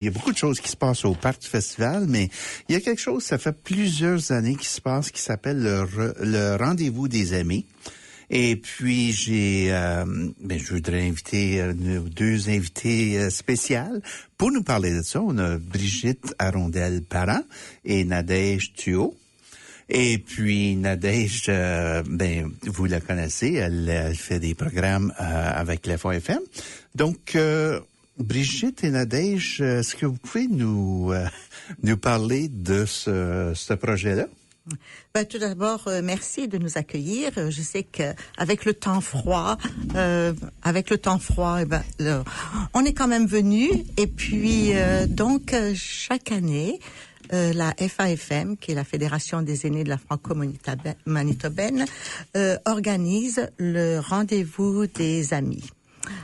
Il y a beaucoup de choses qui se passent au parc du festival, mais il y a quelque chose, ça fait plusieurs années qui se passe, qui s'appelle le rendez-vous des amis. Et puis, je voudrais inviter deux invités spéciales pour nous parler de ça. On a Brigitte Arondel-Parent et Nadège Thuot. Et puis, Nadège, vous la connaissez, elle fait des programmes avec l'FAFM. Donc, Brigitte et Nadège, est-ce que vous pouvez nous parler de ce projet-là? Tout d'abord, merci de nous accueillir. Je sais qu'avec le temps froid, on est quand même venus. Et puis, donc, chaque année, la FAFM, qui est la Fédération des aînés de la Franco-Manitobaine, organise le rendez-vous des amis.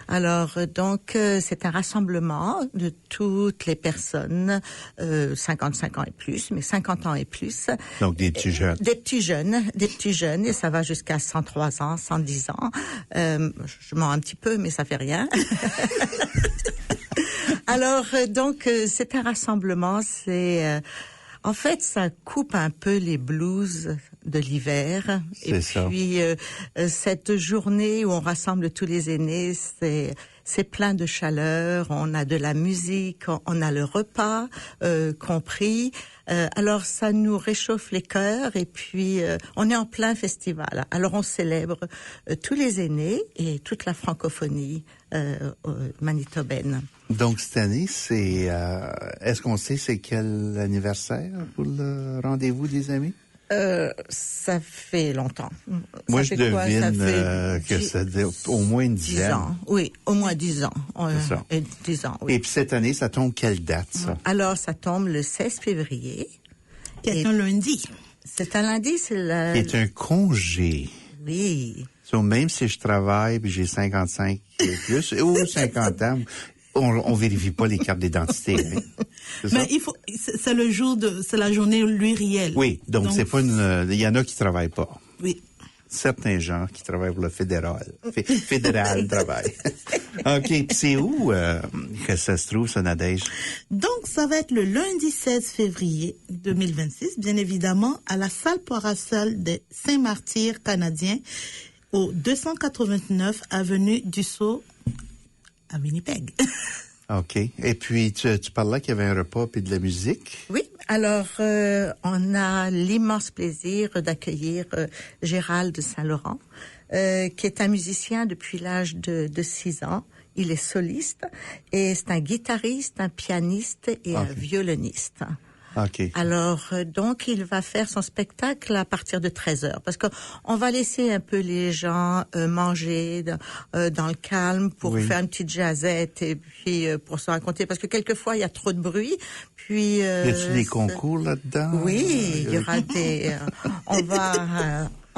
Alors, donc, c'est un rassemblement de toutes les personnes, 55 ans et plus, mais 50 ans et plus. Donc, des petits jeunes. Des petits jeunes, et ça va jusqu'à 103 ans, 110 ans. Je mens un petit peu, mais ça fait rien. Alors, donc, c'est un rassemblement, en fait, ça coupe un peu les blues de l'hiver. C'est ça. Et puis, cette journée où on rassemble tous les aînés, c'est plein de chaleur. On a de la musique, on a le repas compris. Alors, ça nous réchauffe les cœurs. Et puis, on est en plein festival. Alors, on célèbre tous les aînés et toute la francophonie manitobaine. Donc, cette année, est-ce qu'on sait c'est quel anniversaire pour le rendez-vous des amis? Ça fait longtemps. Moi, je devine que ça fait au moins une dizaine. 10 ans. Oui, au moins 10 ans. C'est ça. 10 ans, oui. Et puis cette année, ça tombe quelle date, ça? Alors, ça tombe le 16 février. C'est un lundi. C'est un lundi, C'est un congé. Oui. So, même si je travaille puis j'ai 55 et plus, ou 50 ans, on vérifie pas les cartes d'identité. Hein? Mais c'est la journée plurielle. Oui, donc c'est pas il y en a qui travaillent pas. Oui. Certains gens qui travaillent pour le fédéral. Fédéral travaille. OK, puis c'est où que ça se trouve, ça, Nadège? Donc, ça va être le lundi 16 février 2026, bien évidemment, à la salle Parasol des Saint-Martyrs canadiens, au 289 avenue Dussault, à Winnipeg. OK. Et puis, tu parlais qu'il y avait un repas et de la musique? Oui. Alors, on a l'immense plaisir d'accueillir Gérald de Saint-Laurent, qui est un musicien depuis l'âge de 6 ans. Il est soliste et c'est un guitariste, un pianiste et un violoniste. OK. Alors, donc, il va faire son spectacle à partir de 13h. Parce qu'on va laisser un peu les gens manger dans le calme pour faire une petite jazzette et puis pour se raconter. Parce que quelquefois, il y a trop de bruit. Puis, y a-t-il des concours là-dedans? Oui, il y aura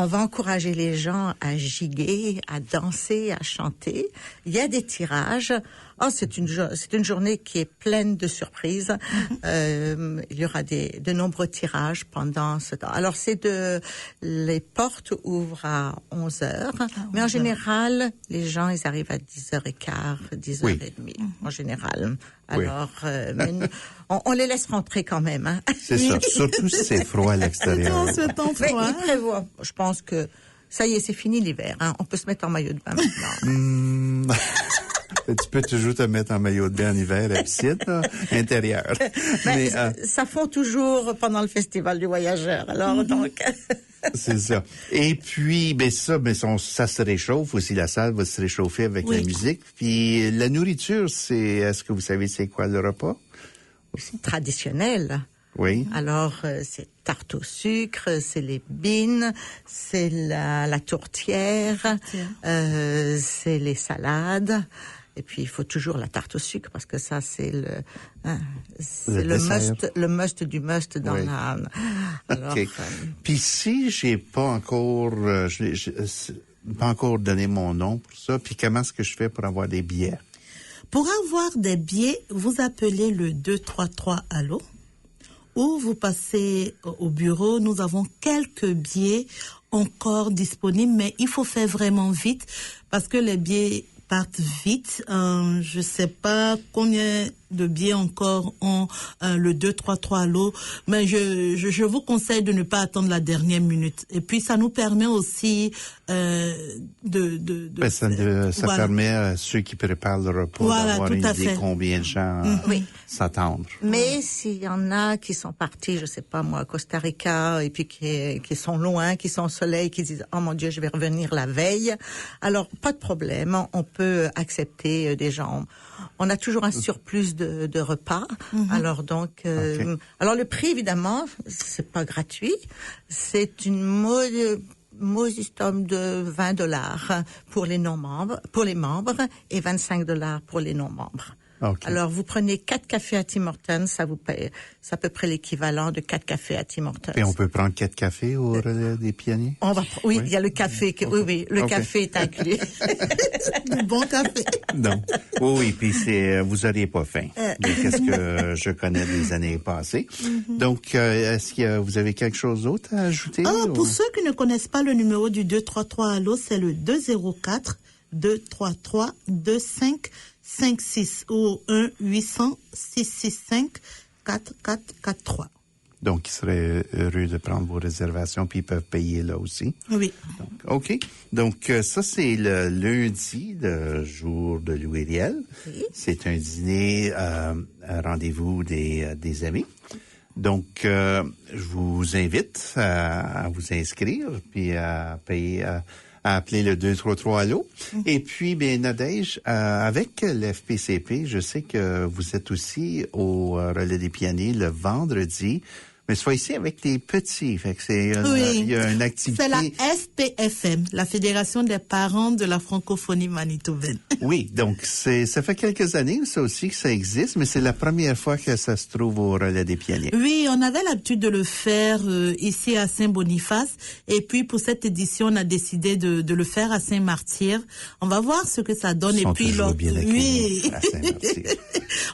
on va encourager les gens à giguer, à danser, à chanter. Il y a des tirages. C'est une journée qui est pleine de surprises. Il y aura de nombreux tirages pendant ce temps. Alors, les portes ouvrent à 11h. Mais en général, les gens, ils arrivent à 10h15, 10h30, en général. Alors, mais on les laisse rentrer quand même. Hein. C'est ça, surtout si c'est froid à l'extérieur. Ce temps froid. Mais il prévoit. Je pense que ça y est, c'est fini l'hiver. Hein. On peut se mettre en maillot de bain maintenant. Tu peux toujours te mettre en maillot de bain en hiver à piscine, intérieur. Mais ça fond toujours pendant le festival du voyageur. Alors donc. C'est ça. Et puis, ça se réchauffe aussi. La salle va se réchauffer avec la musique. Puis la nourriture, est-ce que vous savez c'est quoi le repas? Traditionnel. Oui. Alors, c'est tarte au sucre, c'est les bines, c'est la tourtière, c'est les salades. Et puis, il faut toujours la tarte au sucre parce que ça, c'est le must du must dans la... Alors, okay. Puis si j'ai pas encore, pas encore donné mon nom pour ça, puis comment est-ce que je fais pour avoir des billets? Pour avoir des billets, vous appelez le 233 Allo ou vous passez au bureau. Nous avons quelques billets encore disponibles, mais il faut faire vraiment vite parce que les billets partent vite. Je sais pas combien de billets encore ont le 2-3-3 à l'eau, mais je vous conseille de ne pas attendre la dernière minute. Et puis ça nous permet aussi ça voilà. Permet à ceux qui préparent le repas d'avoir une idée combien de gens s'attendent. Mais s'il y en a qui sont partis, je sais pas moi, à Costa Rica, et puis qui sont loin, qui sont au soleil, qui disent oh mon Dieu, je vais revenir la veille, alors pas de problème, on peut accepter des gens. On a toujours un surplus de repas. Alors donc, alors le prix évidemment, c'est pas gratuit, c'est une mosistum de $20 pour les non-membres, pour les membres, et $25 pour les non-membres. Okay. Alors, vous prenez 4 cafés à Tim Hortons, ça vous paye, c'est à peu près l'équivalent de 4 cafés à Tim Hortons. Et on peut prendre 4 cafés au relais des pionniers? Oui, il y a le café, le café est inclus. Du bon café. Donc, oui, puis vous auriez pas faim. Qu'est-ce que je connais des années passées. Donc, est-ce que vous avez quelque chose d'autre à ajouter? Pour ceux qui ne connaissent pas le numéro du 233 à l'eau, c'est le 204-233-2556 ou 1-800-665-4443. Donc, ils seraient heureux de prendre vos réservations, puis ils peuvent payer là aussi. Oui. Donc, OK. Donc, ça, c'est le lundi, le jour de Louis Riel. Oui. C'est un dîner, un rendez-vous des amis. Donc, je vous invite à vous inscrire, puis à payer... à appeler le 233 à l'eau. Et puis, bien, Nadège, avec l'FPCP, je sais que vous êtes aussi au relais des pionniers le vendredi, mais cette fois-ci avec les petits. Fait que il y a une activité. C'est la FPFM, la Fédération des parents de la francophonie manitobaine. Oui, donc ça fait quelques années, ça aussi, que ça existe, mais c'est la première fois que ça se trouve au relais des pionniers. Oui, on avait l'habitude de le faire ici à Saint-Boniface, et puis pour cette édition, on a décidé de le faire à Saint-Martyr. On va voir ce que ça donne. Ils sont toujours bien oui, à Saint-Martyr.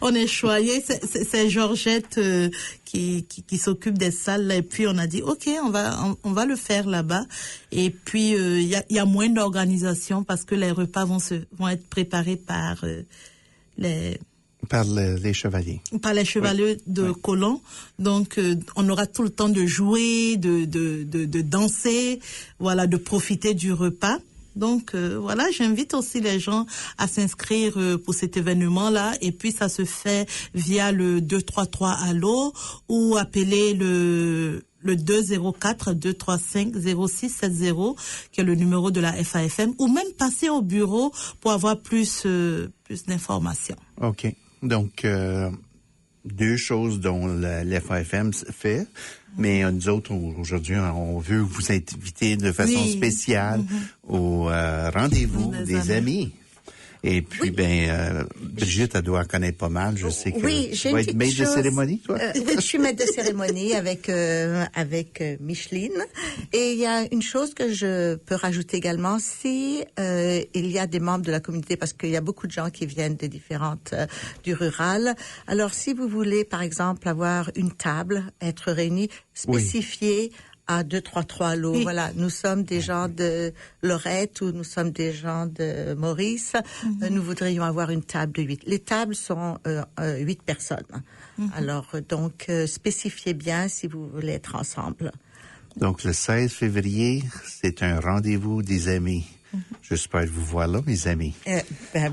On est choyés. C'est Georgette qui s'occupe des salles là, et puis on a dit OK, on va le faire là-bas. Et puis il y a moins d'organisation parce que les repas vont être préparés par les chevaliers. Par les chevaliers de Colomb. Donc, on aura tout le temps de jouer, de danser, voilà, de profiter du repas. Donc, voilà, j'invite aussi les gens à s'inscrire pour cet événement-là. Et puis, ça se fait via le 233 à l'eau ou appeler le 204-235-0670, qui est le numéro de la FAFM, ou même passer au bureau pour avoir plus d'informations. OK. Donc, 2 choses dont l'FAFM fait, mais nous autres, aujourd'hui, on veut vous inviter de façon spéciale au rendez-vous des amis. Et puis, Brigitte, elle doit connaître pas mal. Je sais que tu vas être maître de cérémonie, toi? Je suis maître de cérémonie avec Micheline. Et il y a une chose que je peux rajouter également, si il y a des membres de la communauté, parce qu'il y a beaucoup de gens qui viennent des différentes du rural. Alors, si vous voulez, par exemple, avoir une table, être réunis, spécifiée à 233 à l'eau. Voilà, nous sommes des gens de Lorette ou nous sommes des gens de Maurice. Nous voudrions avoir une table de 8. Les tables sont 8 personnes. Alors, donc, spécifiez bien si vous voulez être ensemble. Donc, le 16 février, c'est un rendez-vous des amis. J'espère vous voir là, mes amis.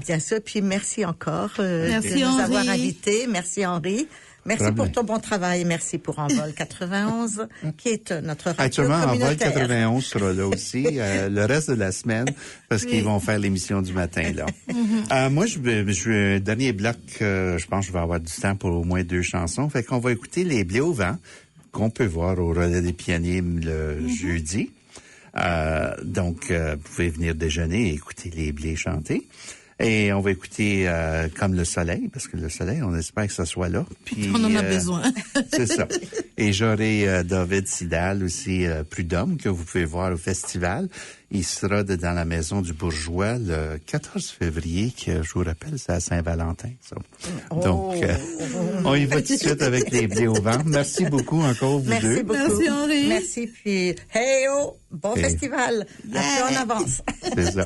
Bien sûr. Puis merci encore merci de nous Henri. avoir invités. Merci Henri. Merci pour ton bon travail. Merci pour Envol 91, qui est notre radio actuellement, communautaire. Envol 91 sera là aussi le reste de la semaine parce qu'ils vont faire l'émission du matin là. Moi, je dernier bloc, je pense que je vais avoir du temps pour au moins 2 chansons. Fait qu'on va écouter Les Blés au vent qu'on peut voir au relais des pionniers le jeudi. Donc, vous pouvez venir déjeuner et écouter les blés chanter. Et on va écouter Comme le soleil, parce que le soleil, on espère que ça soit là. Puis, on en a besoin. C'est ça. Et j'aurai David Sidal aussi, Prud'homme, que vous pouvez voir au festival. Il sera dans la Maison du Bourgeois le 14 février, que je vous rappelle, c'est à Saint-Valentin, ça. Donc, on y va tout de suite avec les blés au vent. Merci beaucoup encore, vous deux. Merci beaucoup. Merci Henri. Merci, puis hey oh, bon festival. Merci en avance. C'est ça.